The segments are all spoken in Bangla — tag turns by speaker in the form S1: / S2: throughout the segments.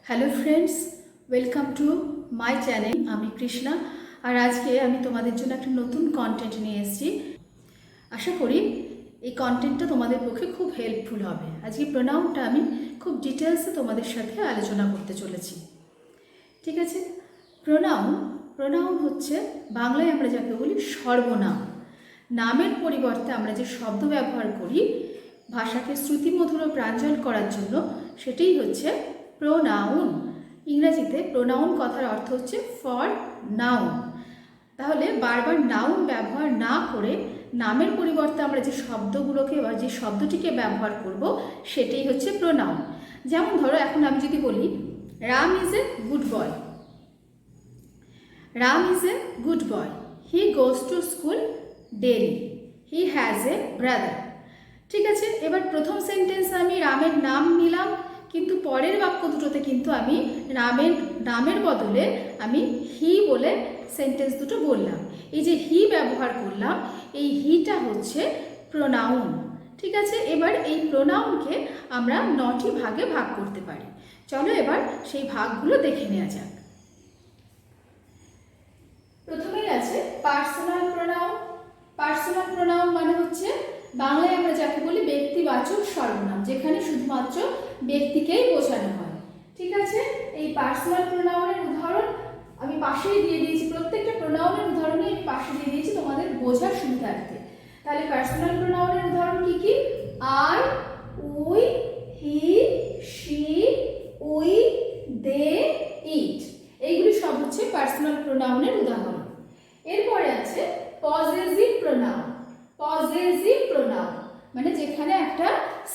S1: Hello friends, welcome to my channel. আমি কৃষ্ণা, আর আজকে আমি তোমাদের জন্য একটা নতুন কন্টেন্ট নিয়ে এসেছি। আশা করি এই কন্টেন্টটা তোমাদের পক্ষে খুব হেল্পফুল হবে। আজকে প্রোনাউনটা আমি খুব ডিটেলসে তোমাদের সাথে আলোচনা করতে চলেছি। ঠিক আছে, প্রোনাউন হচ্ছে বাংলায় আমরা যাকে বলি সর্বনাম। নামের পরিবর্তে আমরা যে শব্দ ব্যবহার করি ভাষাকে শ্রুতিমধুর ও প্রাঞ্জল করার জন্য, সেটাই হচ্ছে প্রোনাউন। ইংরেজিতে প্রোনাউন কথার অর্থ হচ্ছে ফর নাউন। তাহলে বারবার নাউন ব্যবহার না করে নামের পরিবর্তে আমরা যে শব্দগুলোকে বা যে শব্দটিকে ব্যবহার করব সেটাই হচ্ছে প্রোনাউন। যেমন ধরো, এখন আমি যদি বলি Ram is a good boy. Ram is a good boy. He goes to school daily. He has a brother. ঠিক আছে, এবার প্রথম সেন্টেন্স আমি রামের নাম নিলাম, কিন্তু পরের বাক্য দুটোতে কিন্তু আমি নামের বদলে আমি হি বলে সেন্টেন্স দুটো বললাম। এই যে হি ব্যবহার করলাম, এই হিটা হচ্ছে প্রোনাউন। ঠিক আছে, এবার এই প্রোনাউনকে আমরা 9টি ভাগে ভাগ করতে পারি। চলো এবার সেই ভাগগুলো দেখে নেওয়া যাক। প্রথমেই আছে পার্সোনাল প্রোনাউন। পার্সোনাল প্রোনাউন মানে হচ্ছে বাংলায় আমরা যাকে বলি ব্যক্তিবাচক সর্বনাম, যেখানে শুধুমাত্র ব্যক্তিকেই বোঝানো হয়। ঠিক আছে, এই পার্সোনাল প্রোনাউনের উদাহরণ আমি পাশেই দিয়ে দিয়েছি। প্রত্যেকটা প্রোনাউনের উদাহরণই আমি পাশে দিয়ে দিয়েছি তোমাদের বোঝার সুবিধার্থে। তাহলে পার্সোনাল প্রোনাউনের উদাহরণ কি কি? I, we, he, she, we, they, it. এইগুলি সব হচ্ছে পার্সোনাল প্রোনাউনের উদাহরণ। এরপরে আছে পজেসিভ প্রোনাউন। পজেসিভ প্রোনাউন মানে যেখানে একটা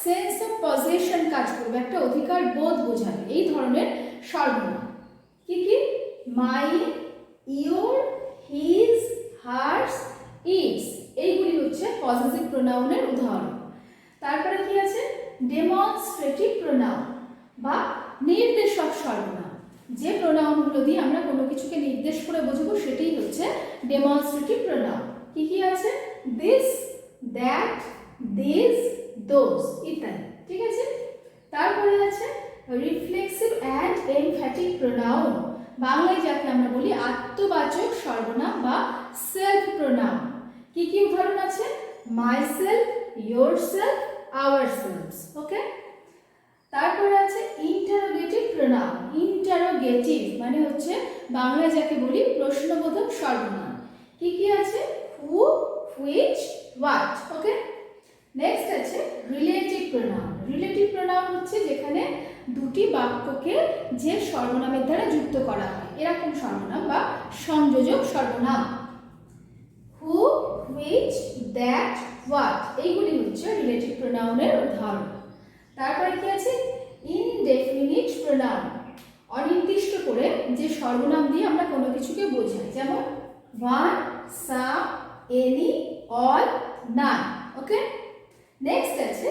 S1: সেন্স অফ পজেশন কাজ করবে, একটা অধিকার বোধ বোঝাবে, এই ধরনের সর্বনাম। কি কি? Mine, your, his, hers, its. এইগুলি হচ্ছে পজেসিভ প্রোনাউনের উদাহরণ। তারপরে কি আছে? ডেমনস্ট্রেটিভ প্রোনাউন বা নির্দেশক সর্বনাম। যে প্রোনাউনগুলো দিয়ে আমরা কোনো কিছুকে নির্দেশ করে বোঝাবো সেটাই হচ্ছে ডেমনস্ট্রেটিভ প্রোনাউন। কি কি আছে? দিস, দ্যাট, দিস, দোজ ইত্যাদি। ঠিক আছে, তারপরে আছে রিফ্লেক্সিভ অ্যান্ড এমফ্যাটিক প্রোনাউন। বাংলায় যাকে আমরা বলি আত্মবাচক সর্বনাম বা সেলফ প্রোনাউন। কি কি উদাহরণ আছে? Myself, yourself, ourselves. ওকে, তারপরে আছে ইন্টারোগেটিভ প্রোনাউন। ইন্টারোগেটিভ মানে হচ্ছে বাংলায় যাকে বলি প্রশ্নবোধক সর্বনাম। কি কি আছে? হু, হুইচ, হোয়াট। ওকে, নেক্সট আছে রিলেটিভ প্রোনাউন। রিলেটিভ প্রোনাউন হচ্ছে যেখানে দুটি বাক্যকে যে সর্বনামের দ্বারা যুক্ত করা হয়, এরকম সর্বনাম বা সংযোজক সর্বনাম। হু, হুইচ, দ্যাট, হোয়াট, এইগুলি হচ্ছে রিলেটিভ প্রোনাউনের উদাহরণ। তারপরে কি আছে? Indefinite pronoun. অনির্দিষ্ট করে যে সর্বনাম দিয়ে আমরা কোনো কিছুকে বোঝাই, যেমন ওয়ান, সাম, এনি, অল, নান। ওকে, নেক্সট আছে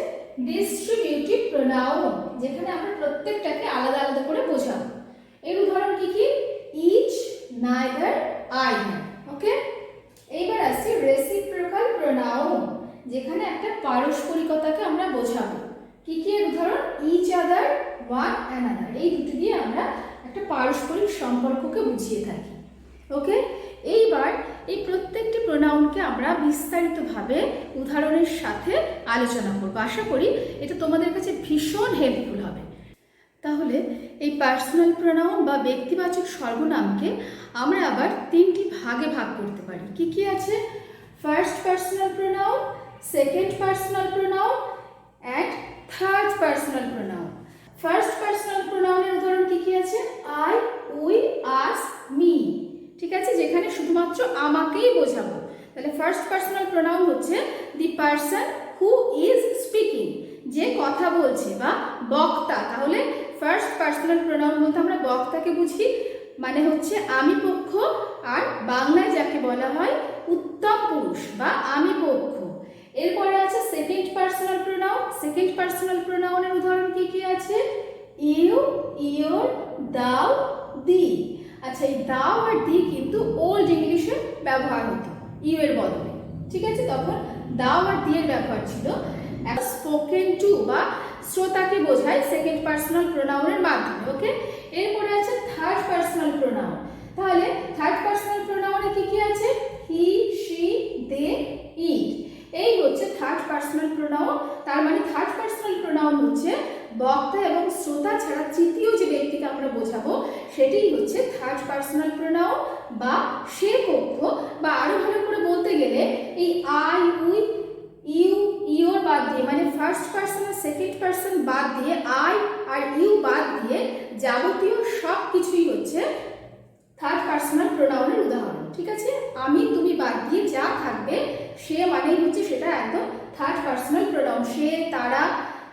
S1: ডিস্ট্রিবিউটিভ প্রোনাউন, যেখানে আমরা প্রত্যেকটাকে আলাদা আলাদা করে বোঝাবো। এর উদাহরণ কি কি? Each, neither, either. ওকে, এইবার আসছে রেসিপ্রোকাল প্রোনাউন, যেখানে একটা পারস্পরিকতাকে আমরা বোঝাবো। কি কি এর উদাহরণ? Each other, one another. এই দুটো দিয়ে আমরা একটা পারস্পরিক সম্পর্ককে বুঝিয়ে থাকি। ওকে, এইবার এই প্রত্যেকটি প্রোনাউনকে আমরা বিস্তারিতভাবে উদাহরণের সাথে আলোচনা করব। আশা করি এটা তোমাদের কাছে ভীষণ হেল্পফুল হবে। তাহলে এই পার্সোনাল প্রোনাউন বা ব্যক্তিবাচক সর্বনামকে আমরা আবার 3টি ভাগে ভাগ করতে পারি। কি কি আছে? First personal pronoun, second personal pronoun and third personal pronoun. First personal প্রোনাউনের উদাহরণ কি কি আছে? I, we, us, me. ঠিক আছে, যেখানে শুধুমাত্র আমাকেই বোঝাবো। তাহলে ফার্স্ট পার্সোনাল প্রোনাউন হচ্ছে দি পারসন হু ইজ স্পিকিং, যে কথা বলছে বা বক্তা। তাহলে ফার্স্ট পার্সোনাল প্রোনাউন বলতে আমরা বক্তাকে বুঝি, মানে হচ্ছে আমি পক্ষ, আর বাংলায় যাকে বলা হয় উত্তম পুরুষ বা আমি পক্ষ। এরপরে আছে second personal pronoun. Second personal প্রোনাউনের উদাহরণ কি কি আছে? ইউ, ইয়োর, দাও, দি। আচ্ছা, এই দাও আর দি কিন্তু ওল্ড ইংলিশে ব্যবহার হতো ইউ এর বদলে। ঠিক আছে, তখন দাও আর দি এর ব্যবহার ছিল। স্পোকেন টু বা শ্রোতাকে বোঝায় সেকেন্ড পার্সোনাল প্রোনাউনের মাধ্যমে। ওকে, তাহলে থার্ড পার্সোনাল প্রোনাউনে কি কি আছে? হি, শি, দে, ইট। এই হচ্ছে থার্ড পার্সোনাল প্রোনাউন। তার মানে থার্ড পার্সোনাল প্রোনাউন হচ্ছে বক্তা এবং শ্রোতা ছাড়া তৃতীয় যে ব্যক্তিকে আমরা বোঝাবো সেটাই হচ্ছে থার্ড পার্সোনাল প্রোনাউন বা সে পক্ষ, বা আরো ভালো করে বলতে গেলে এই আই, উই, ইউ, ইওর বাদ দিয়ে, মানে ফার্স্ট পার্সন আর সেকেন্ড পার্সন বাদ দিয়ে, আই আর ইউ বাদ দিয়ে যাবতীয় সব কিছুই হচ্ছে থার্ড পার্সোনাল প্রোনাউনের উদাহরণ। ঠিক আছে? আমি, তুমি বাদ দিয়ে যা থাকবে সে মানেই হচ্ছে সেটা একদম থার্ড পার্সোনাল প্রোনাউন। সে, তারা,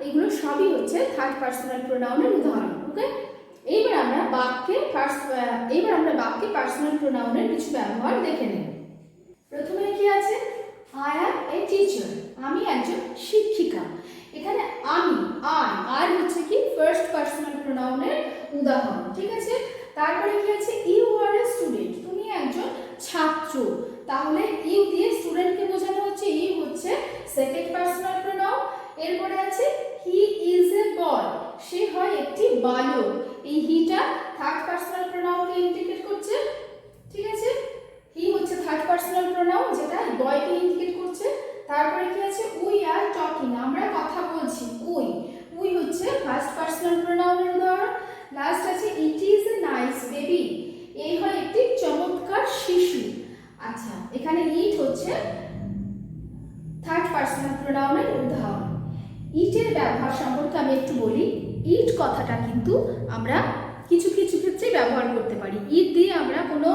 S1: এগুলো সবই হচ্ছে থার্ড পার্সোনাল প্রোনাউনের উদাহরণ। ওকে, এইবার আমরা বাক্যে পার্সোনাল প্রোনাউনের কিছু ব্যবহার দেখে নেব। প্রথমে কি আছে? আই অ্যাম এ টিচার, আমি একজন শিক্ষিকা। এখানে আমি, আর হচ্ছে কি ফার্স্ট পার্সোনাল প্রোনাউনের উদাহরণ। ঠিক আছে? তারপরে কি আছে? ইউ আর এ স্টুডেন্ট, তুমি একজন ছাত্র। তাহলে ইউ দিয়ে স্টুডেন্টকে বোঝানো হচ্ছে, ইউ হচ্ছে সেকেন্ড পার্সোনাল প্রোনাউন। এরপরে আছে হি ইজ এ বয়, সে হয় একটি বালক। এই হিটা থার্ড পার্সোনাল প্রোনাউনকে ইন্ডিকেট করছে। ঠিক আছে? হি হচ্ছে থার্ড পার্সোনাল প্রোনাউন যেটা বয়কে ইন্ডিকেট করছে। তারপরে কি আছে? উই আর টকিং, আমরা কথা বলছি। উই হচ্ছে ফার্স্ট পার্সোনাল প্রোনাউনের উদাহরণ। লাস্ট আছে it is a nice baby, এই হয় একটি চমৎকার শিশু। আচ্ছা, এখানে ইট হচ্ছে থার্ড পার্সোনাল প্রোনাউনের উদাহরণ। ইটের ব্যবহার সম্পর্কে আমি একটু বলি। ইট কথাটা কিন্তু আমরা কিছু কিছু ক্ষেত্রে ব্যবহার করতে পারি। ইট দিয়ে আমরা কোনো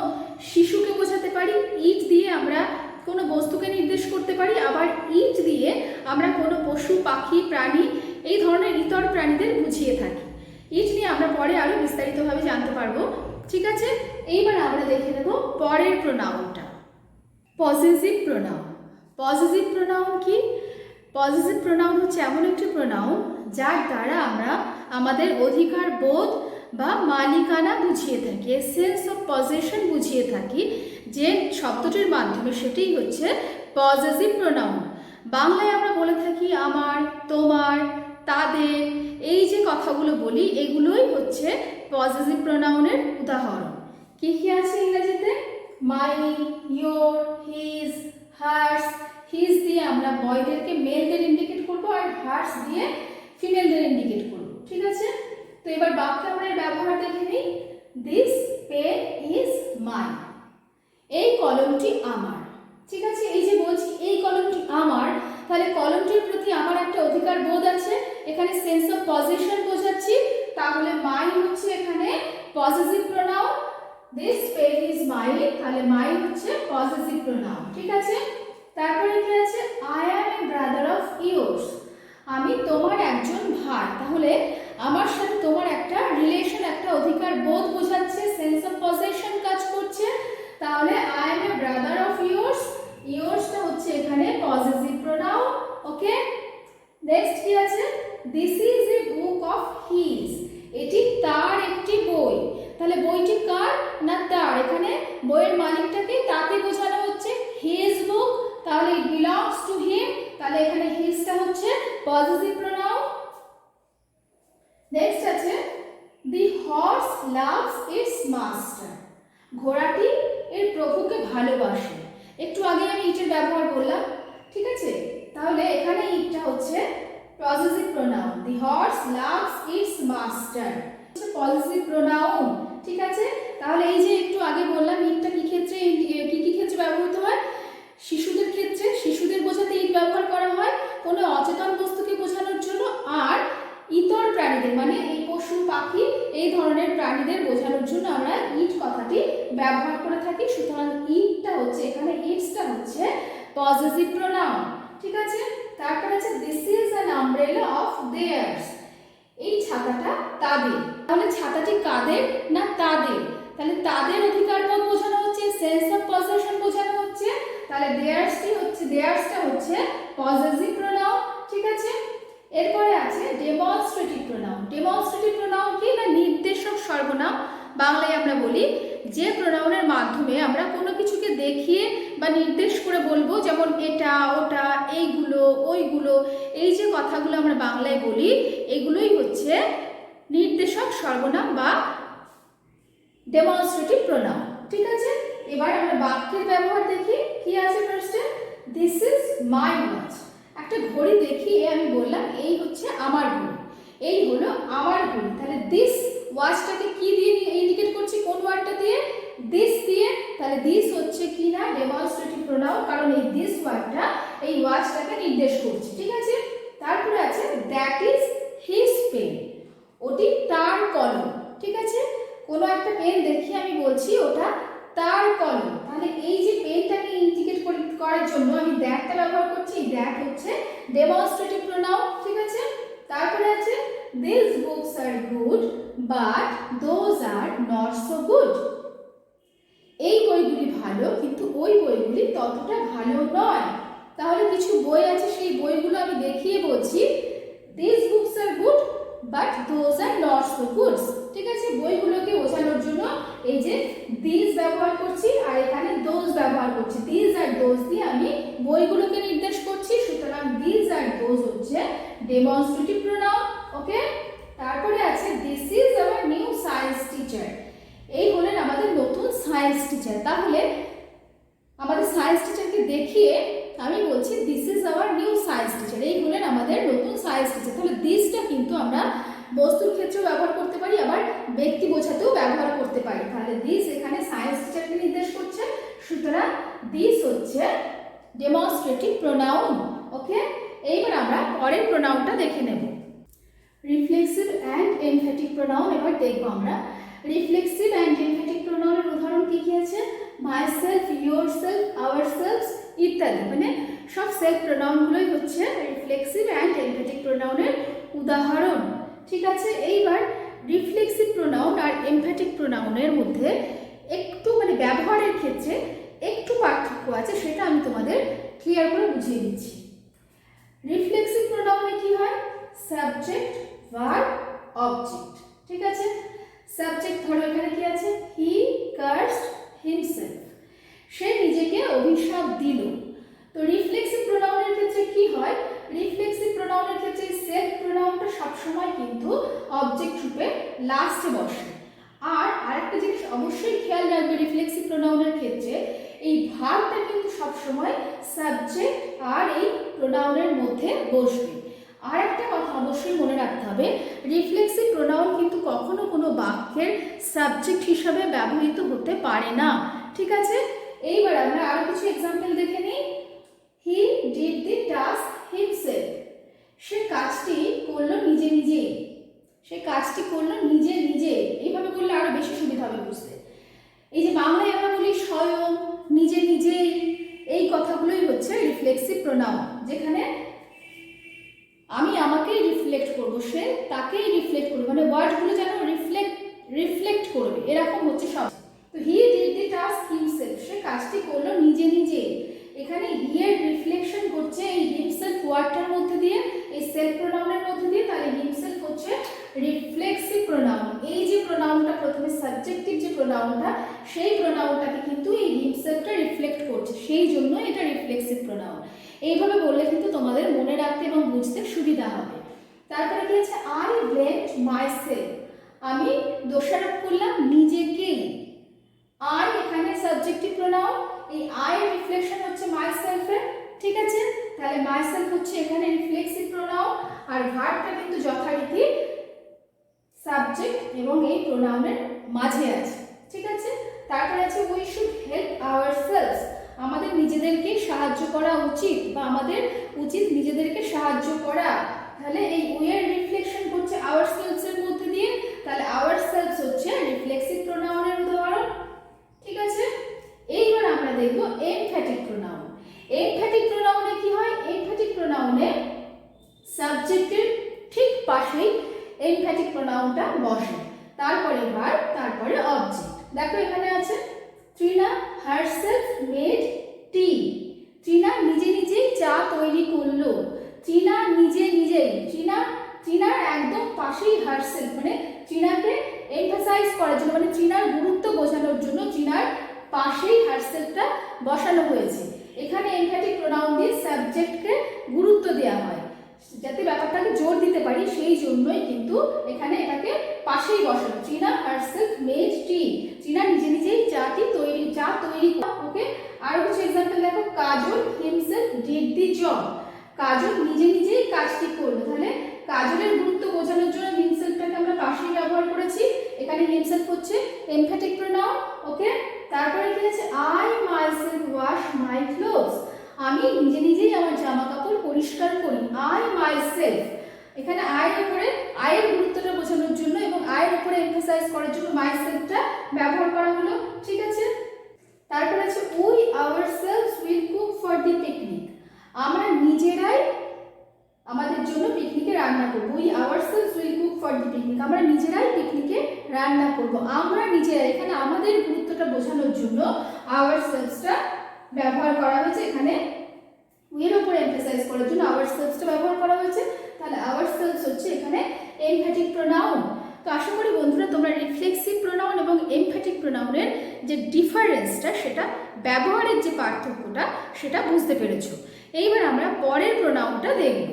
S1: শিশুকে বোঝাতে পারি, ইট দিয়ে আমরা কোনো বস্তুকে নির্দেশ করতে পারি, আবার ইট দিয়ে আমরা কোনো পশু, পাখি, প্রাণী, এই ধরনের ইতর প্রাণীদের বুঝিয়ে থাকি। ইট নিয়ে আমরা পরে আরো বিস্তারিতভাবে জানতে পারবো। ঠিক আছে? এইবার আমরা দেখে নেব পরের প্রোনাউনটা, পজেসিভ প্রোনাউন। পজেসিভ প্রোনাউন কি? পজেসিভ প্রোনাউন হচ্ছে এমন একটি প্রোনাউন যার দ্বারা আমরা আমাদের অধিকার বোধ বা মালিকানা বুঝিয়ে থাকি, সেন্স অফ পজেশন বুঝিয়ে থাকি, যে শব্দটির মাধ্যমে, সেটাই হচ্ছে পজেসিভ প্রোনাউন। বাংলায় আমরা বলে থাকি আমার, তোমার, তাদের, এই যে কথাগুলো বলি এগুলোই হচ্ছে পজেসিভ প্রোনাউনের উদাহরণ। কি কি আছে ইংরেজিতে? মাই, ইয়োর, হিজ, হার্স। হিজ দিয়ে আমরা বয়দেরকে, মেলদের ইন্ডিকেট করবো, আর হার্স দিয়ে ফিমেলদের ইন্ডিকেট করবো। ঠিক আছে? তো এবার বাক্যে আমরা এর ব্যবহার দেখে নিই। দিস পেন ইজ মাইন, এই কলমটি আমার। ঠিক আছে? এই যে বলছি এই কলমটি আমার, তাহলে কলমটির প্রতি আমার একটা অধিকার বোধ আছে, এখানে সেন্স অফ পজেশন বোঝাচ্ছি। তাহলে মাই হচ্ছে এখানে possessive pronoun. This pen is mine, তাহলে মাই হচ্ছে পজেসিভ প্রোনাউন। ঠিক আছে? তারপরে কি আছে? I am A brother of yours, আমি তোমার একজন ভাই। তাহলে আমার সাথে তোমার একটা রিলেশন, একটা অধিকার বোধ বোঝাচ্ছে, সেন্স অফ পজেশন কাজ করছে। তাহলে I am a brother of yours, ইয়োর্সটা হচ্ছে এখানে পজেসিভ প্রোনাউন। ওকে, নেক্সট কি আছে? This is a book of his, এটি তার একটি বই। তাহলে বইটি কার? না তার। এখানে বইয়ের মালিকটাকে, তাকে বোঝানো হচ্ছে। হিজ বুক, তাহলে ইট বিলংস টু হিম, তাহলে এখানে হিজটা হচ্ছে পজেসিভ প্রোনাউন। নেক্সট আছে দি হর্স লাভস ইটস মাস্টার, ঘোড়াটি এর প্রভুকে ভালোবাসে। একটু আগে আমি ইটের ব্যবহার বললাম। ঠিক আছে? তাহলে এখানে ইটটা হচ্ছে possessive pronoun. The horse loves it's master হচ্ছে পজেসিভ প্রোনাউন। ঠিক আছে? তাহলে এই যে একটু আগে বললাম ইটটা কি ক্ষেত্রে, কি কি ক্ষেত্রে ব্যবহৃত হয়? শিশুদের ক্ষেত্রে, শিশুদের বোঝাতে ইট ব্যবহার করা হয় কোনো অচেতন বস্তুকে বোঝানোর জন্য, আর ইতর প্রাণীদের, মানে এই পশু, পাখি, এই ধরনের প্রাণীদের বোঝানোর জন্য আমরা ইট কথাটি ব্যবহার করে থাকি। সুতরাং ইটটা হচ্ছে এখানে, ইটসটা হচ্ছে পজেসিভ প্রোনাউন। ঠিক আছে? তারপর আছে this is an umbrella of theirs, এই ছাতাটা তাদের। তাহলে ছাতাটি কাদের? না তাদের। তাহলে তাদের অধিকার বোধ বোঝানো হচ্ছে, সেন্স অফ পজেশন বোঝানো হচ্ছে। তাহলে দেয়ার্সটা হচ্ছে পজেসিভ প্রোনাউন। ঠিক আছে? এরপরে আছে ডেমনস্ট্রেটিভ প্রোনাউন। ডেমনস্ট্রেটিভ প্রোনাউন কি? না নির্দেশক সর্বনাম। বাংলায় আমরা বলি যে প্রোনাউনের মাধ্যমে আমরা কোনো কিছুকে দেখিয়ে বা নির্দেশ করে বলবো, যেমন এটা, ওটা, এইগুলো, ওইগুলো, এই যে কথাগুলো আমরা বাংলায় বলি এগুলোই হচ্ছে নির্দেশক সর্বনাম বা ডেমনস্ট্রেটিভ প্রোনাউন। ঠিক আছে, এবার আমরা বাক্যের ব্যবহার দেখি। কি আছে ফার্স্টে? This is my watch. একটা ঘড়ি দেখিয়ে আমি বললাম এই হচ্ছে আমার ঘড়ি, এই হলো আমার ঘড়ি। তাহলে দিস ওয়াচটাকে কি দিয়ে ইন্ডিকেট করছি? কোন ওয়ার্ডটা দিয়ে? দিস দিয়ে। তাহলে দিস হচ্ছে কি না ডেমনস্ট্রেটিভ প্রোনাউন, কারণ এই দিস ওয়ার্ডটা এই ওয়াচটাকে নির্দেশ করছে। ঠিক আছে, তারপরে আছে দ্যাট ইজ হিজ পেন, ওটি তার কলম। ঠিক আছে, কোনো একটা পেন দেখিয়ে আমি বলছি ওটা তার কলম, তাহলে এই যে পেনটাকে ইন্ডিকেট করার জন্য আমি দ্যাটটা ব্যবহার করছি। দ্যাট হচ্ছে ডেমনস্ট্রেটিভ প্রোনাউন। ঠিক আছে, তারপরে আছে this books are good but those are not so good. এই বইগুলি ভালো কিন্তু ওই বইগুলি ততটা ভালো নয়। তাহলে কিছু বই আছে, সেই বইগুলো আমি দেখিয়ে বলছি this books are good but those are not so good. ঠিক আছে, বইগুলোকে বোঝানোর জন্য এই যে দিস ব্যবহার করছি আর এখানে দোজ ব্যবহার করছি। দিস আর দোজ দিয়ে আমি বইগুলোকে নির্দেশ করছি, সুতরাং দিস আর দোজ হচ্ছে ডেমনস্ট্রেটিভ প্রোনাউন। ওকে, তারপরে আছে this is our new science teacher. এই হলেন আমাদের নতুন সায়েন্স টিচার। তাহলে আমাদের সায়েন্স টিচারকে দেখিয়ে আমি বলছি this is our new science teacher, এই হলেন আমাদের নতুন সায়েন্স টিচার। তাহলে দিসটা কিন্তু আমরা বস্তুর ক্ষেত্রেও ব্যবহার করতে পারি, আবার ব্যক্তি বোঝাতেও ব্যবহার করতে পারি। তাহলে দিস এখানে সায়েন্স টিচারকে নির্দেশ করছে, সুতরাং দিস হচ্ছে ডেমনস্ট্রেটিভ প্রোনাউন। ওকে, এইবার আমরা পরের প্রোনাউনটা দেখে নেব, রিফ্লেক্সিভ অ্যান্ড এমফ্যাটিক প্রোনাউন। এবার দেখব আমরা রিফ্লেক্সিভ অ্যান্ড এমফ্যাটিক প্রোনাউনের উদাহরণ কি কি আছে? My self, your self, our self ইত্যাদি, মানে সব সেলফ প্রোনাউনগুলোই হচ্ছে রিফ্লেক্সিভ অ্যান্ড এমফ্যাটিক প্রোনাউনের উদাহরণ। ঠিক আছে, এইবার রিফ্লেক্সিভ প্রোনাউন আর এমফ্যাটিক প্রোনাউনের মধ্যে একটু মানে ব্যবহারের ক্ষেত্রে একটু পার্থক্য আছে, সেটা আমি তোমাদের ক্লিয়ার করে বুঝিয়ে দিচ্ছি। রিফ্লেক্সিভ প্রোনাউনে কি হয়? Subject, verb, object. ঠিক আছে, সাবজেক্ট ধরো এখানে কি আছে? হি কার্সড হিমসেলফ, সে নিজেকে অভিশাপ দিল। তো রিফ্লেক্সিভ প্রোনাউনের ক্ষেত্রে কি হয়? রিফ্লেক্সিভ প্রোনাউনের ক্ষেত্রে সেলফ প্রোনাউনটা সবসময় কিন্তু অবজেক্ট রূপে লাস্টে বসে। আর আরেকটা জিনিস অবশ্যই খেয়াল রাখবে রিফ্লেক্সিভ প্রোনাউনের ক্ষেত্রে, এই ভার্বটা কিন্তু সবসময় সাবজেক্ট আর এই প্রোনাউনের মধ্যে বসবে। আর একটা কথা অবশ্যই মনে রাখতে হবে, রিফ্লেক্সিভ প্রোনাউন কিন্তু কখনো কোনো বাক্যের সাবজেক্ট হিসাবে ব্যবহৃত হতে পারে না। ঠিক আছে, এইবার আমরা আরো কিছু এক্সাম্পল দেখে নিই। He did the task himself, সে কাজটি করলো নিজে নিজেই। সে কাজটি করলো নিজে নিজে, এইভাবে বললে আরো বেশি সুবিধা হবে বুঝতে। এই যে বাংলায় আমরা বলি স্বয়ং, নিজে নিজেই, এই কথাগুলোই হচ্ছে রিফ্লেক্সিভ প্রোনাউন, যেখানে আমি আমাকেই রিফ্লেক্ট করব, সে তাকেই রিফ্লেক্ট করবে, মানে ওয়ার্ডগুলো যেন রিফ্লেক্ট করবে, এরকম হচ্ছে সব। তো he did the task himself, সে কাজটি করলো নিজে নিজে। এখানে হি এর রিফ্লেকশন করছে এই হিমসেলফ ওয়ার্ডটার মধ্যে দিয়ে, এই সেলফ প্রোনাউনের মধ্যে দিয়ে, তাহলে হিমসেলফ হচ্ছে রিফ্লেক্সিভ প্রোনাউন। এই যে প্রোনাউনটা প্রথমে সাবজেক্টিভ যে প্রোনাউনটা, সেই প্রোনাউনটাকে কিন্তু এই হিমসেলফটা রিফ্লেক্ট করছে, সেই জন্য এটা রিফ্লেক্সিভ প্রোনাউন। এইভাবে বললে কিন্তু তোমাদের মনে রাখতে এবং বুঝতে সুবিধা হবে। তারপরে কি আছে? আই ব্লেমড মাইসেলফ, আমি দোষারোপ করলাম নিজেকেই। আই এখানে সাবজেক্টিভ প্রোনাউন, এই আই এর রিফ্লেকশন হচ্ছে মাইসেলফের। ঠিক আছে, তাহলে মাইসেলফ হচ্ছে এখানে রিফ্লেক্সিভ প্রোনাউন, আর ভার্বটা কিন্তু যথারীতি সাবজেক্ট এবং এই প্রোনাউনের মাঝে আছে। ঠিক আছে, তারপরে আছে উই শুড হেল্প আওয়ারসেলভস, আমাদের নিজেদেরকে সাহায্য করা উচিত, বা আমাদের উচিত নিজেদেরকে সাহায্য করা। তাহলে এই উই এর রিফ্লেকশন করছে আওয়ারসেলভস এর মধ্যে দিয়ে, তাহলে আওয়ারসেলভস হচ্ছে রিফ্লেক্সিভ প্রোনাউনের উদাহরণ। ঠিক আছে, এইবার আমরা দেখব এমফ্যাটিক প্রোনাউন। এমফ্যাটিক প্রোনাউনে কি হয়? এমফ্যাটিক প্রোনাউনে সাবজেক্টের ঠিক পাশেই এমফ্যাটিক প্রোনাউনটা বসে, তারপরে ভার্ব, তারপরে অবজেক্ট। দেখো এখানে আছে ট্রিনা হারসেলফ মেড টি, ট্রিনা নিজে নিজেই চা তৈরি করলো। ট্রিনা নিজে নিজেই, ট্রিনার একদম পাশেই হারসেলফ, মানে ট্রিনাকে এমফাসাইজ করার জন্য, মানে ট্রিনার গুরুত্ব বোঝানোর জন্য ট্রিনার পাশেই হারসেলফটা বসানো হয়েছে। এখানে এমফ্যাটিক প্রোনাউন দিয়ে সাবজেক্টকে গুরুত্ব দেওয়া হয়, যাতে ব্যাপারটাকে জোর দিতে পারি সেই জন্যই কিন্তু এখানে এটাকে পাশেই বসানো। টিনা হারসেলফ মেড টি, টিনা নিজে নিজেই চা তৈরি ওকে। আরো কিছু এক্সাম্পল দেখো, কাজল হিমসেলফ ডিড দি জব, কাজল নিজে নিজেই কাজটি করলো। তাহলে কাজলের গুরুত্ব বোঝানোর জন্য হিমসেলফটাকে আমরা পাশেই ব্যবহার করেছি। এখানে হিমসেলফ হচ্ছে এমফ্যাটিক প্রোনাউন, ওকে। তারপরে কি আছে, I myself wash my clothes, আমি নিজে নিজেই আমার জামা কাপড় পরিষ্কার করি। আই মাইসেলফ, এখানে আয়ের উপরে আয়ের গুরুত্বটা বোঝানোর জন্য এবং আয়ের উপরে এমফাসাইজ করার জন্য মাইসেলফটা ব্যবহার করা হলো, ঠিক আছে। তারপর আছে we ourselves will cook for the picnic, আমরা নিজেরাই আমাদের জন্য পিকনিকে রান্না করব। We ourselves will cook for the picnic, আমরা নিজেরাই পিকনিকে রান্না করব। আমরা নিজেরাই, এখানে আমাদের গুরুত্বটা বোঝানোর জন্য আওয়ারসেলভসটা ব্যবহার করা হয়েছে। এখানে উইয়ের উপরে এমফাসাইজ করার জন্য আওয়ারসেলভসটা ব্যবহার করা হয়েছে। তাহলে আওয়ারসেলভস হচ্ছে এখানে এমফ্যাটিক প্রোনাউন। তো আশা করি বন্ধুরা তোমরা রিফ্লেক্সিভ প্রোনাউন এবং এমফ্যাটিক প্রোনাউনের যে ডিফারেন্সটা, সেটা ব্যবহারের যে পার্থক্যটা, সেটা বুঝতে পেরেছো। এইবার আমরা পরের প্রোনাউনটা দেখব,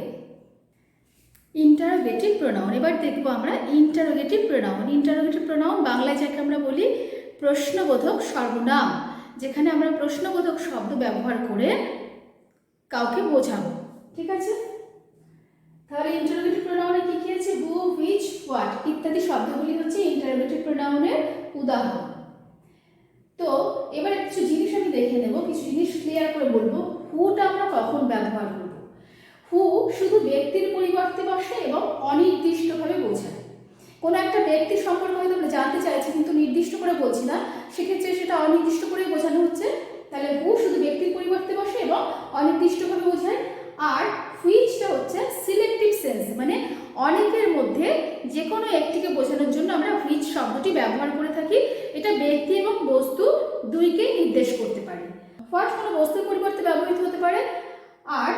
S1: ইন্টারোগেটিভ প্রোনাউন। এবার দেখব আমরা ইন্টারোগেটিভ প্রোনাউন। ইন্টারোগেটিভ প্রোনাউন বাংলায় যাকে আমরা বলি প্রশ্নবোধক সর্বনাম, যেখানে আমরা প্রশ্নবোধক শব্দ ব্যবহার করে কাউকে বোঝাবো, ঠিক আছে। তাহলে ইন্টারোগেটিভ প্রোনাউনে কি কি আছে, হু, হুইচ, হোয়াট ইত্যাদি শব্দগুলি হচ্ছে ইন্টারোগেটিভ প্রোনাউনের উদাহরণ। তো এবার কিছু জিনিস আমি দেখে নেব, কিছু জিনিস ক্লিয়ার করে বলবো। হুটা আমরা কখন ব্যবহার করব? হু শুধু ব্যক্তির পরিবর্তে বসে এবং অনির্দিষ্টভাবে বোঝায়। কোনো একটা ব্যক্তির সম্পর্কে হয়তো আমরা জানতে চাইছি কিন্তু নির্দিষ্ট করে বলছি না, সেক্ষেত্রে সেটা অনির্দিষ্ট করে বোঝানো হচ্ছে। তাহলে হু শুধু ব্যক্তির পরিবর্তে বসে এবং অনির্দিষ্টভাবে বোঝায়। আর হুইচটা হচ্ছে সিলেক্টিভ সেন্স, মানে অনেকের মধ্যে যে কোনো একটিকে বোঝানোর জন্য আমরা হুইচ শব্দটি ব্যবহার করে থাকি। এটা ব্যক্তি এবং বস্তু দুইকেই নির্দেশ করতে পারে। হোয়াট কোনো বস্তুর পরিবর্তে ব্যবহৃত হতে পারে, আর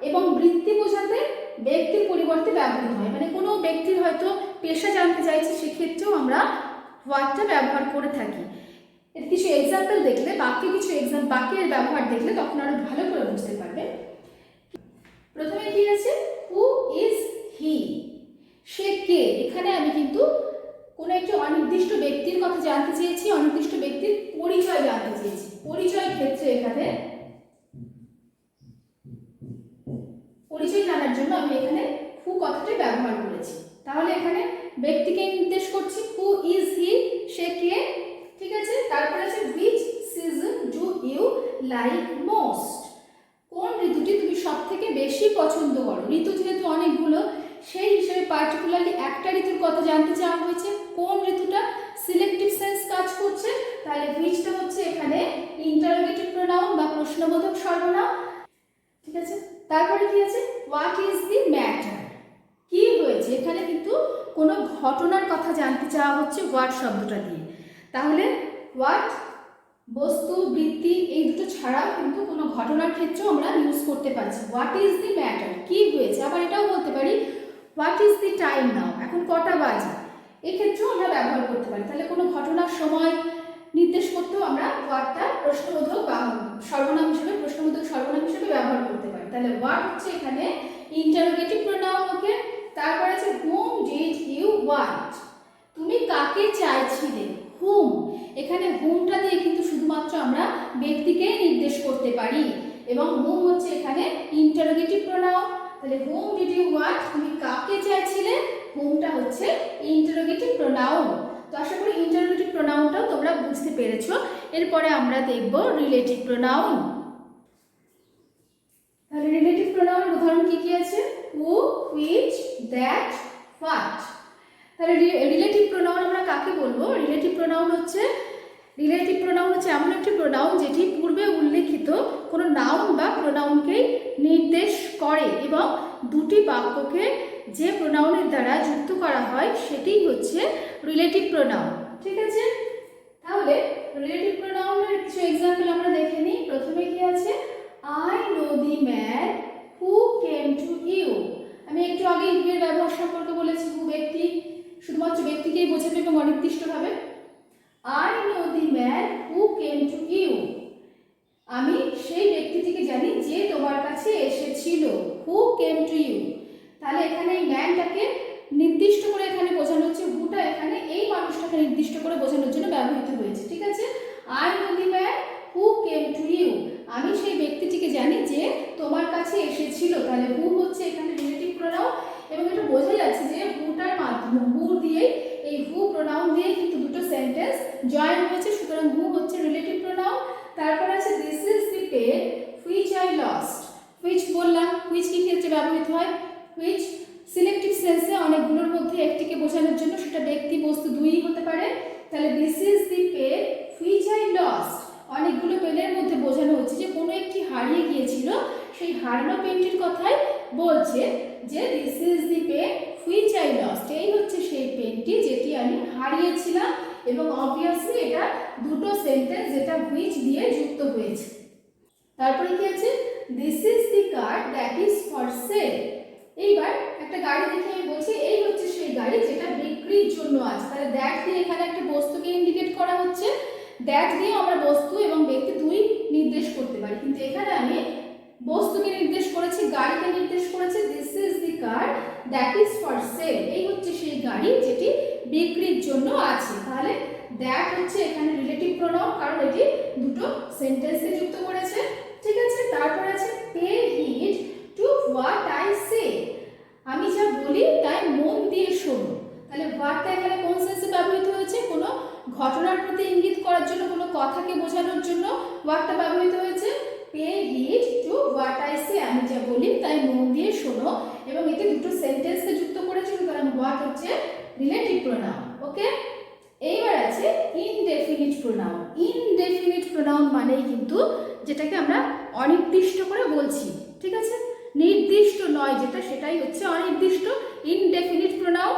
S1: এবং বৃত্তি বোঝাতে ব্যক্তির পরিবর্তে ব্যবহৃত হয়। মানে কোনো ব্যক্তির হয়তো পেশা জানতে চাইছি, সেক্ষেত্রেও আমরা হোয়াটটা ব্যবহার করে থাকি। এর কিছু এক্সাম্পল দেখলে, বাক্যের ব্যবহার দেখলে তখন আরো ভালো করে বুঝতে পারবে। প্রথমে কি আছে, হু ইজ হি, সে কে। এখানে আমি কিন্তু কোনো একটি অনির্দিষ্ট ব্যক্তির কথা জানতে চেয়েছি, অনির্দিষ্ট ব্যক্তির পরিচয় জানতে চেয়েছি। পরিচয় ক্ষেত্রে এখানে পরিচয় জানার জন্য আমি এখানে হু কথাটি ব্যবহার করেছি। তাহলে এখানে ব্যক্তিকে নির্দেশ করছি, হু ইজ হি, সে কে, ঠিক আছে। তারপর আছে which season do you like most, কোন ঋতুটি তুমি সব থেকে বেশি পছন্দ করো। ঋতু যেহেতু অনেকগুলো, সেই হিসেবে পার্টিকুলারলি একটা ঋতুর কথা জানতে চাওয়া হয়েছে। কোন ঋতুটা, সিলেক্টিভ সেন্স কাজ করছে। তাহলে হুইচটা হচ্ছে এখানে ইন্টারোগেটিভ প্রোনাউন বা প্রশ্নবোধক সর্বনাম, ঠিক আছে। তারপরে কি আছে, হোয়াট ইজ দি ম্যাটার, কি হয়েছে। এখানে কিন্তু কোনো ঘটনার কথা জানতে চাওয়া হচ্ছে হোয়াট শব্দটা দিয়ে। তাহলে হোয়াট বস্তু, বৃত্তি এই দুটো ছাড়াও কিন্তু কোনো ঘটনার ক্ষেত্রেও আমরা ইউজ করতে পারছি। হোয়াট ইজ দি ম্যাটার, কি হয়েছে। আবার এটাও বলতে পারি হোয়াট ইজ দি টাইম নাও, এখন কটা বাজে, এক্ষেত্রেও আমরা ব্যবহার করতে পারি। তাহলে কোনো ঘটনার সময় নির্দেশ করতেও আমরা হোয়াটটা প্রশ্নবোধক বা সর্বনাম হিসেবে, প্রশ্নবোধক সর্বনাম হিসেবে ব্যবহার করতে পারি। তাহলে হোয়াট হচ্ছে এখানে ইন্টারোগেটিভ প্রোনাউন, ওকে। তারপর আছে হুম ডিড ইউ ওয়ান্ট, তুমি কাকে চাইছিলে। হুম, এখানে হুমটা দিয়ে কিন্তু শুধুমাত্র আমরা ব্যক্তিকেই নির্দেশ করতে পারি এবং হুম হচ্ছে এখানে ইন্টারোগেটিভ প্রোনাউন। তাহলে হুম ডিড ইউ ওয়ান্ট, তুমি কাকে চাইছিলে, হুমটা হচ্ছে ইন্টারোগেটিভ প্রোনাউন। তো আশা করি ইন্টারোগেটিভ প্রোনাউনটাও তোমরা বুঝতে পেরেছো। এরপরে আমরা দেখব রিলেটিভ প্রোনাউন। তাহলে রিলেটিভ প্রোনাউনের উদাহরণ কি কি আছে, হু, হুইচ, দ্যাট, হোয়াট। তাহলে রিলেটিভ প্রোনাউন আমরা কাকে বলবো? রিলেটিভ প্রোনাউন হচ্ছে এমন একটি প্রোনাউন যেটি পূর্বে উল্লেখিত কোনো নাউন বা প্রোনাউনকেই নির্দেশ করে এবং দুটি বাক্যকে যে প্রোনাউনের দ্বারা যুক্ত করা হয় সেটিই হচ্ছে রিলেটিভ প্রোনাউন, ঠিক আছে। তাহলে রিলেটিভ প্রোনাউনের কিছু এক্সাম্পল আমরা দেখে নিই। প্রথমে কি আছে, I know the man who came to you. আমি একটু আগে হু এর ব্যবহার সম্পর্কে বলেছি। হু ব্যক্তি, শুধুমাত্র ব্যক্তিকেই বোঝাবে এবং অনির্দিষ্টভাবে। I know the man who came to you, আমি সেই ব্যক্তিটিকে জানি যে তোমার কাছে এসেছিল। হু কেম টু ইউ, তাহলে এখানে এই ম্যানটাকে নির্দিষ্ট করে এখানে বোঝানো হচ্ছে, হুটা এখানে এই মানুষটাকে নির্দিষ্ট করে বোঝানোর জন্য ব্যবহৃত হয়েছে। ঠিক আছে, I know the man who came to you, আমি সেই ব্যক্তিটিকে জানি যে তোমার কাছে এসেছিল। তাহলে হু হচ্ছে এখানে রিলেটিভ প্রোনাউন, এবং এটা বোঝা যাচ্ছে যে হুটার মাধ্যমে, হু দিয়ে, এই হু প্রোনাউন দিয়ে কিন্তু দুটো সেন্টেন্স জয়েন হয়েছে, সুতরাং হু হচ্ছে রিলেটিভ প্রোনাউন। তারপর আছে this is the pen which I lost, which বললাম, হুইচ কি ক্ষেত্রে ব্যবহৃত হয়, হুইচ সিলেক্টিভ সেন্সে অনেকগুলোর মধ্যে একটিকে বোঝানোর জন্য, সেটা ব্যক্তি বস্তু দুইই হতে পারে। তাহলে this is the pen which I lost, অনেকগুলো পেনের মধ্যে বোঝানো হচ্ছে যে কোনো একটি হারিয়ে গিয়েছিল, সেই হারানো পেনটির কথাই বলছে যে this is the pen which I lost, এই হচ্ছে সেই পেনটি যেটি আমি হারিয়েছিলাম। এবং অবভিয়াসলি এটা দুটো সেন্টেন্স যেটা হুইচ দিয়ে যুক্ত হয়েছে। তারপরে কি আছে, this is the car that is for sale, এইবার একটা গাড়ি দেখে আমি বলছি এই হচ্ছে সেই গাড়ি যেটা বিক্রির জন্য আছে। তাহলে দ্যাট দিয়ে এখানে একটা বস্তুকে ইন্ডিকেট করা হচ্ছে, দ্যাট দিয়ে আমরা বস্তু এবং ব্যক্তি দুই নির্দেশ করতে পারি, কিন্তু এখানে আমি বস্তুকে নির্দেশ করেছি, গাড়িকে নির্দেশ করেছি। This is the car that is for sale, এই হচ্ছে সেই গাড়ি যেটি বিক্রির জন্য আছে। তাহলে দ্যাট হচ্ছে এখানে রিলেটিভ প্রোনাউন, কারণ এটি দুটো সেন্টেন্সে যুক্ত করেছে। ঠিক আছে, তারপর আছে pay heed to what I say, আমি যা বলি তাই মন দিয়ে শোনো। তাহলে হোয়াটটা এখানে কোন সেন্সে ব্যবহৃত হয়েছে, কোনো ঘটনার প্রতি ইঙ্গিত করার জন্য, কোনো কথাকে বোঝানোর জন্য হোয়াটটা ব্যবহৃত হয়েছে। Pay heed to what I say, আমি যা বলি তাই মন দিয়ে শোনো, এবং এতে দুটো সেন্টেন্সকে যুক্ত করেছে, সুতরাং হোয়াট হচ্ছে রিলেটিভ প্রোনাউন। ওকে, এইবার আছে ইনডেফিনিট প্রোনাউন। ইনডেফিনিট প্রোনাউন মানেই কিন্তু যেটাকে আমরা অনির্দিষ্ট করে বলছি। ঠিক আছে, নির্দিষ্ট নয় যেটা, সেটাই হচ্ছে অনির্দিষ্ট, ইনডেফিনিট প্রোনাউন।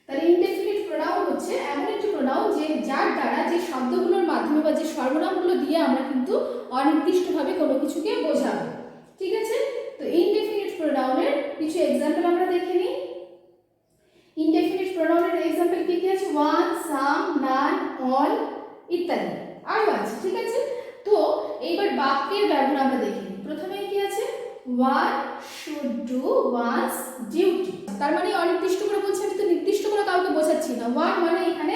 S1: তাহলে ইনডেফিনিট প্রোনাউন হচ্ছে এমন একটি প্রোনাউন যে যার দ্বারা, যে শব্দগুলোর মাধ্যমে বা যে সর্বনামগুলো দিয়ে আমরা কিন্তু অনির্দিষ্টভাবে কোনো কিছুকে বোঝাবো। ঠিক আছে, তো ইনডেফিনিট প্রোনাউনের কিছু এক্সাম্পল আমরা দেখে নিই। ইনডেফিনিট প্রোনাউনের এক্সাম্পল কি কি আছে, ওয়ান, সাম, নান, অল ইত্যাদি আরও আছে। ঠিক আছে, তো এইবার বাক্যের ব্যবহার আমরা দেখে নিই। প্রথমে কি আছে, one should do one's duty, তার মানে অনির্দিষ্ট করে বলছি, আমি তো নির্দিষ্ট করে কাউকে বোঝাচ্ছি না। ওয়ান মানে এখানে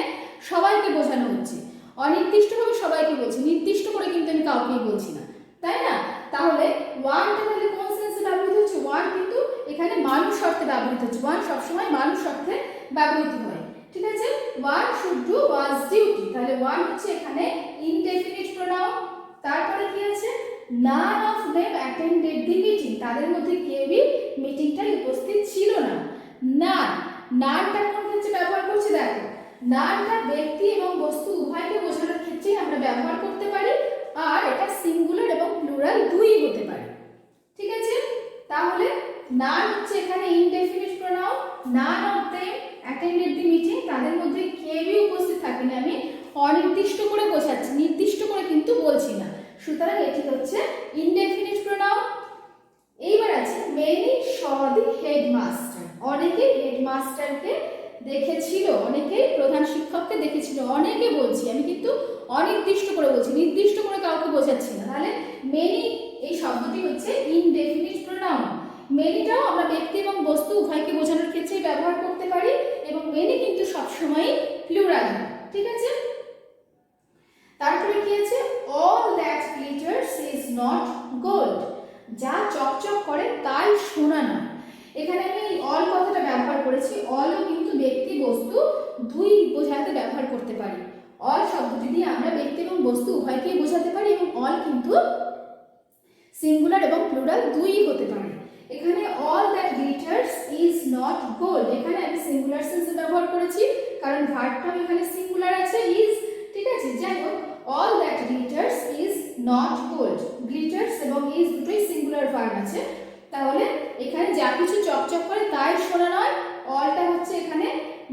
S1: সবাইকে বোঝানো হচ্ছে, অনির্দিষ্টভাবে সবাইকে বলছি, নির্দিষ্ট করে কিন্তু আমি কাউকেই বলছি না, তাই না? তাহলে ওয়ানটা তাহলে কোন সেন্সে ব্যবহৃত হচ্ছে, ওয়ান কিন্তু এখানে মানুষ অর্থে ব্যবহৃত হচ্ছে, ওয়ান সবসময় মানুষ অর্থে ব্যবহৃত হয়। ঠিক আছে, one should do one's duty, তাহলে ওয়ান হচ্ছে এখানে ইনডেফিনিট প্রোনাউন। তারপরে কি আছে, none of them attended the meeting, তাদের মধ্যে কেউই মিটিংটায় উপস্থিত ছিল না। none, নানটা কোন ক্ষেত্রে ব্যবহার করছে, দেখো নানটা ব্যক্তি এবং বস্তু উভয়কে বোঝানোর ক্ষেত্রে আমরা ব্যবহার করতে পারি, আর এটা সিঙ্গুলার এবং প্লুরাল দুই হতে পারে। ঠিক আছে, তাহলে নান হচ্ছে এখানে indefinite pronoun, none of them attended the meeting, তাদের মধ্যে কেউই উপস্থিত থাকেনি, আমি অনির্দিষ্ট করে বোঝাচ্ছি, নির্দিষ্ট করে কিন্তু বলছি না, সুতরাং এটি হচ্ছে ইনডেফিনিট প্রোনাউন। এইবার আছে মেনি শ দি হেডমাস্টার, অনেকে হেডমাস্টারকে দেখেছিল, অনেকে প্রধান শিক্ষককে দেখেছিল, অনেকে বলছি, আমি কিন্তু অনির্দিষ্ট করে বলছি, নির্দিষ্ট করে কাউকে বোঝাচ্ছি না। তাহলে মেনি এই শব্দটি হচ্ছে ইনডেফিনিট প্রোনাউন। মেনিটাও আমরা ব্যক্তি এবং বস্তু উভয়কে বোঝানোর ক্ষেত্রে ব্যবহার করতে পারি, এবং মেনি কিন্তু সবসময় প্লুরাল। ঠিক আছে, তারপরে কি আছে, all that glitters is not gold, যা চকচক করে তাই সোনা নয়। এখানে আমি অল কথাটা ব্যবহার করেছি, অলও কিন্তু ব্যক্তি বস্তু দুই বোঝাতে ব্যবহার করতে পারি। অল শব্দটি দিয়ে আমরা ব্যক্তি এবং বস্তু উভয়কেই বোঝাতে পারি, এবং অল কিন্তু সিঙ্গুলার এবং প্লুরাল দুই হতে পারে। এখানে all that glitters is not gold, এখানে আমি সিঙ্গুলার সেন্সে ব্যবহার করেছি, কারণ ভার্বটা এখানে সিঙ্গুলার আছে, ইজ। ঠিক আছে, যাই হোক, all that glitters is not gold, glitters এবং ইজ দুটোই সিঙ্গুলার ভার্ব আছে। তাহলে এখানে যা কিছু চকচক করে তাই সোনা নয়, অলটা হচ্ছে এখানে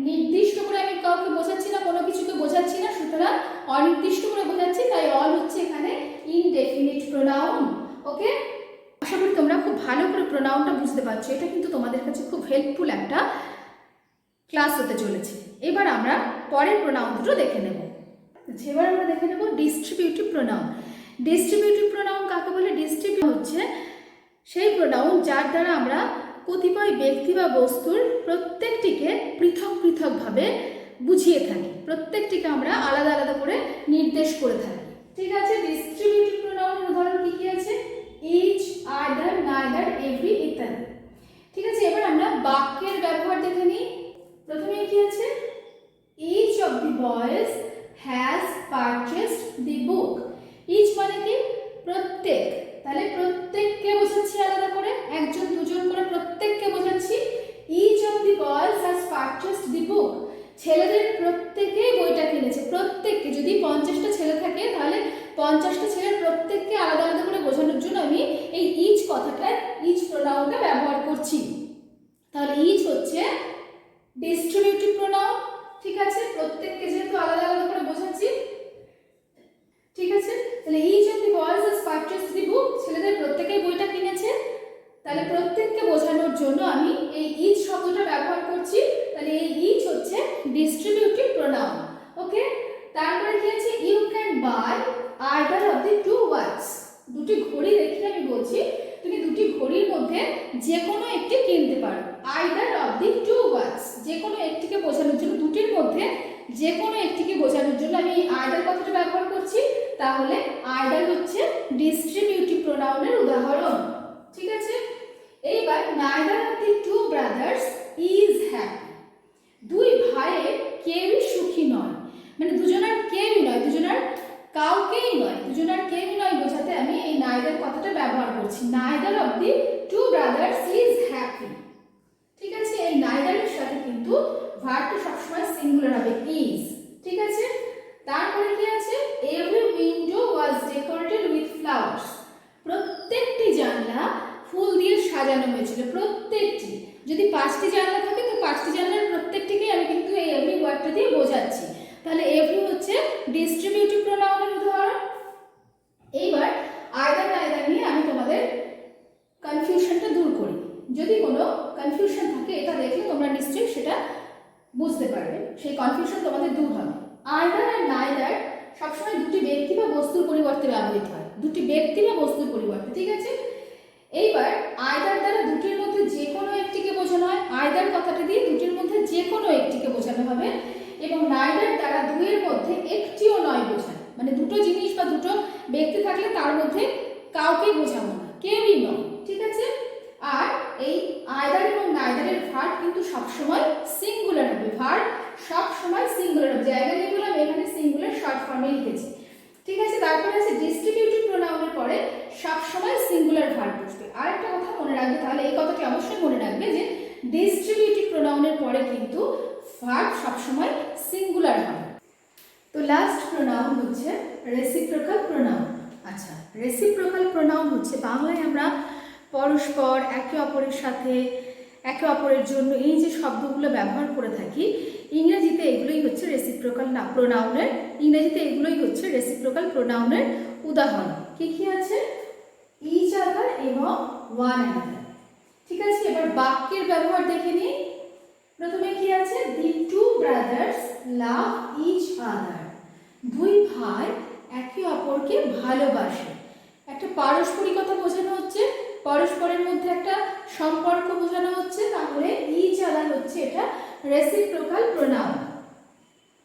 S1: নির্দিষ্ট করে আমি কাউকে বোঝাচ্ছি না, কোনো কিছুকে বোঝাচ্ছি না, সুতরাং অনির্দিষ্ট করে বোঝাচ্ছি, তাই অল হচ্ছে এখানে ইনডেফিনিট প্রোনাউন। ওকে, আশা করি তোমরা খুব ভালো করে প্রোনাউনটা বুঝতে পারছো, এটা কিন্তু তোমাদের কাছে খুব হেল্পফুল একটা ক্লাস হতে চলেছে। এবার আমরা পরের প্রোনাউন দুটো দেখে নেব। এবার আমরা দেখে নেব ডিস্ট্রিবিউটিভ প্রোনাউন। ডিস্ট্রিবিউটিভ প্রোনাউন কাকে বলে? ডিস্ট্রিবিউট হচ্ছে সেই প্রোনাউন যার দ্বারা আমরা কতিপয় ব্যক্তি বা বস্তুর প্রত্যেকটিকে পৃথক পৃথকভাবে বুঝিয়ে থাকি, প্রত্যেকটিকে আমরা আলাদা আলাদা করে নির্দেশ করে থাকি। ঠিক আছে, ডিস্ট্রিবিউটিভ প্রোনাউনের উদাহরণ কি কি আছে? ইচ, আইদার, নাইদার, এভরি ইত্যাদি। ঠিক আছে, এবার আমরা বাক্যের ব্যবহার দেখে নিই। প্রথমে কি আছে? Each of the boys has purchased the book. Each মানে কি? প্রত্যেক, তাহলে প্রত্যেককে বোঝাচ্ছি আলাদা করে, একজন দুজন করে প্রত্যেককে বোঝাচ্ছি। Each of the boys has purchased the book, ছেলেদের প্রত্যেকেই বইটা কিনেছে, প্রত্যেককে। যদি 50টা ছেলে থাকে তাহলে 50টা ছেলের প্রত্যেককে আলাদা আলাদা করে বোঝানোর জন্য আমি এই ইচ কথাটা, ইচ প্রোনাউনটা ব্যবহার করছি। তাহলে ইচ হচ্ছে ডিস্ট্রিবিউটিভ প্রোনাউন। ঠিক আছে, প্রত্যেককে যেহেতু আলাদা আলাদা করে বোঝাচ্ছি। ঠিক আছে, তাহলে each of the boys has purchased the book, ছেলেদের প্রত্যেকেই বইটা কিনেছে। তাহলে প্রত্যেককে বোঝানোর জন্য আমি এই ইচ শব্দটা ব্যবহার করছি। তাহলে এই ইচ হচ্ছে ডিস্ট্রিবিউটিভ প্রোনাউন। ওকে, তারপরে কি আছে? You can buy either of the two watch. দুটি ঘড়ি দেখি আমি বলছি, তুমি দুটি ঘড়ির মধ্যে যে কোনো একটি কিনতে পারো। Either of the two watch, যে কোনো একটিকে বোঝানোর জন্য, দুটির মধ্যে যে কোনো একটিকে বোঝানোর জন্য আমি এই আইদার কথাটা ব্যবহার করছি। তাহলে আইদার হচ্ছে ডিস্ট্রিবিউটিভ প্রোনাউনের উদাহরণ। ঠিক আছে, এইবার neither of the two brothers is happy. দুই ভাইয়ের কেউই সুখী নয়, মানে দুজনের কেউই নয়, দুজনের কাউকেই নয়, দুজনের কেউই নয় বোঝাতে আমি এই নাইদার কথাটা ব্যবহার করছি। Neither of the two brothers is happy. ঠিক আছে, এই নাইদারের সাথে কিন্তু ভার্বটা সবসময় সিঙ্গুলার হবে, ইজ। ঠিক আছে, তারপরে কি আছে? Every window was decorated with flowers. প্রত্যেকটি জানলা ফুল দিয়ে সাজানো হয়েছিল, প্রত্যেকটি। যদি 5টি জানলা থাকে তো 5টি জানলার প্রত্যেকটিকে আমি কিন্তু এই এভরি ওয়ার্ডটা দিয়ে বোঝাচ্ছি। তাহলে এভরি হচ্ছে ডিস্ট্রিবিউটিভ প্রোনাউনের উদাহরণ। এইবার আইদার নাইদার নিয়ে আমি তোমাদের কনফিউশনটা দূর করি। যদি কোনো কনফিউশন থাকে এটা দেখলে তোমরা নিশ্চয়ই সেটা বুঝতে পারবে, সেই কনফিউশন তোমাদের দূর হবে। আইদার আর নাইদার সবসময় দুটি ব্যক্তি বা বস্তুর পরিবর্তে ব্যবহৃত হয়, দুটি ব্যক্তি বা বস্তুর পরিবর্তে। ঠিক আছে, এইবার আইদার দ্বারা দুটির মধ্যে যে কোনো একটিকে বোঝানো হয়। আইদার কথাটা দিয়ে দুটির মধ্যে যে কোনো একটিকে বোঝানো হবে, এবং নাইদার দ্বারা দুইয়ের মধ্যে একটিও নয় বোঝায়, মানে দুটো জিনিস বা দুটো ব্যক্তি থাকলে তার মধ্যে কাউকে বোঝাবো না, কেউই নয়। ঠিক আছে, আর এই আইদার এবং নাইদারের ভার্ব কিন্তু সবসময় সিঙ্গুলার হবে, ভার্ব সবসময় সিঙ্গুলার হবে। জায়গা নিয়ে বললাম এখানে সিঙ্গুলার শর্ট ফর্মে লিখেছি। ঠিক আছে, তারপরে আছে ডিস্ট্রিবিউটিভ প্রোনাউনের পরে সবসময় সিঙ্গুলার ভার্ব বসবে। আরেকটা কথা মনে রাখবে, তাহলে এই কথাটি অবশ্যই মনে রাখবে যে ডিস্ট্রিবিউটিভ প্রোনাউনের পরে কিন্তু ভার্ব সবসময় সিঙ্গুলার হবে। তো লাস্ট প্রোনাউন হচ্ছে রেসিপ্রোকাল প্রোনাউন। আচ্ছা, রেসিপ্রোকাল প্রোনাউন হচ্ছে বাংলায় আমরা পরস্পর, একে অপরের সাথে, একে অপরের জন্য এই যে শব্দগুলো ব্যবহার করে থাকি, ইংরেজিতে এগুলোই হচ্ছে রেসিপ্রোকাল প্রোনাউনের, ইংরেজিতে এগুলোই হচ্ছে রেসিপ্রোকাল প্রোনাউনের উদাহরণ। কি কি আছে? ইচ আদার এবং ওয়ান অ্যানাদার। ঠিক আছে, এবার বাক্যের ব্যবহার দেখে নিই। প্রথমে কি আছে? The two brothers love each other. দুই ভাই একে অপরকে ভালোবাসে। একটা পারস্পরিকতা বোঝানো হচ্ছে, পরস্পরের মধ্যে একটা সম্পর্ক বোঝানো হচ্ছে। তাহলে ইচ আদার হচ্ছে এটা রেসিপ্রোকাল প্রোনাউন।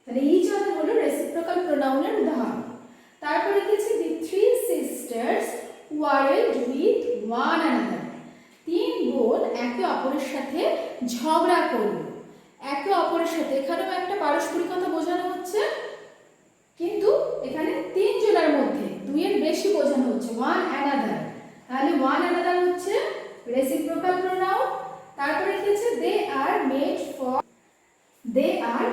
S1: তাহলে ইচ আদার হলো রেসিপ্রোকাল প্রোনাউনের উদাহরণ। তারপরে কি আছে? The three sisters quarreled with one another. তিন বোন একে অপরের সাথে ঝগড়া করলো। একে অপরের সাথে এখানেও একটা পারস্পরিকতা বোঝানো হচ্ছে, কিন্তু এখানে তিনজনের মধ্যে, দুইয়ের বেশি বোঝানো হচ্ছে, ওয়ান অ্যানাদার। তাহলে ওয়ান অ্যানাদার হচ্ছে রেসিপ্রোকাল প্রোনাউন। তারপরে কি আছে? দে are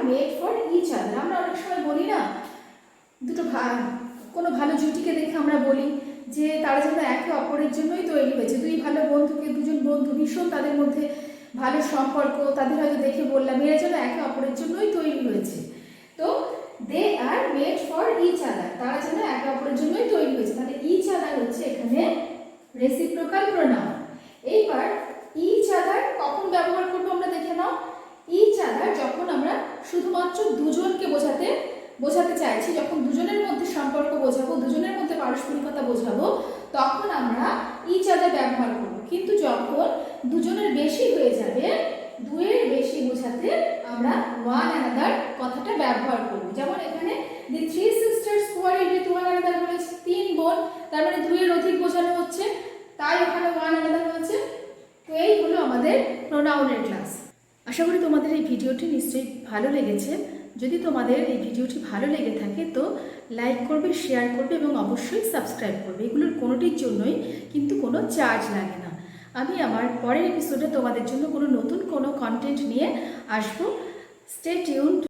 S1: made for each other. আমরা অনেক সময় বলি না, দুটো কোনো ভালো জুটিকে দেখে আমরা বলি যে তারা যেন একে অপরের জন্যই তৈরি হয়েছে। দুই ভালো বন্ধুকে, দুজন বন্ধু ভীষণ তাদের মধ্যে ভালো সম্পর্ক, তাদের হয়তো দেখে বললাম এরা যেন একে অপরের জন্যই তৈরি হয়েছে। তো দে are made for each other, তারা যেন একে অপরের জন্যই তৈরি হয়েছে। তাহলে ইচ আদার হচ্ছে এখানে রেসিপ্রোকাল প্রোনাউন। এইবার ইচ আদার কখন ব্যবহার করবো আমরা দেখে নাও। ইচ আদার যখন আমরা শুধুমাত্র দুজনকে বোঝাতে চাইছি, যখন দুজনের মধ্যে সম্পর্ক বোঝাবো, দুজনের মধ্যে পারস্পরিকতা বোঝাবো, তখন আমরা ইচ আদার ব্যবহার করবো। কিন্তু যখন দুজনের বেশি হয়ে যাবে, দুয়ের বেশি বোঝাতে আমরা ওয়ান অ্যানাদার কথাটা ব্যবহার করব। যেমন এখানে the three sisters quarrel with one another বলেছে, তিন বোন, তার মানে দুয়ের অধিক বোঝানো হচ্ছে, তাই ওখানে ওয়ান অ্যানাদার হয়েছে। তো এই হলো আমাদের প্রোনাউনের ক্লাস। আশা করি তোমাদের এই ভিডিওটি নিশ্চয়ই ভালো লেগেছে। যদি তোমাদের এই ভিডিওটি ভালো লেগে থাকে তো লাইক করবে, শেয়ার করবে এবং অবশ্যই সাবস্ক্রাইব করবে। এগুলোর কোনোটির জন্যই কিন্তু কোনো চার্জ লাগে না। আমি আমার পরের এপিসোডে তোমাদের জন্য কোনো নতুন কোনো কন্টেন্ট নিয়ে আসবো। Stay tuned.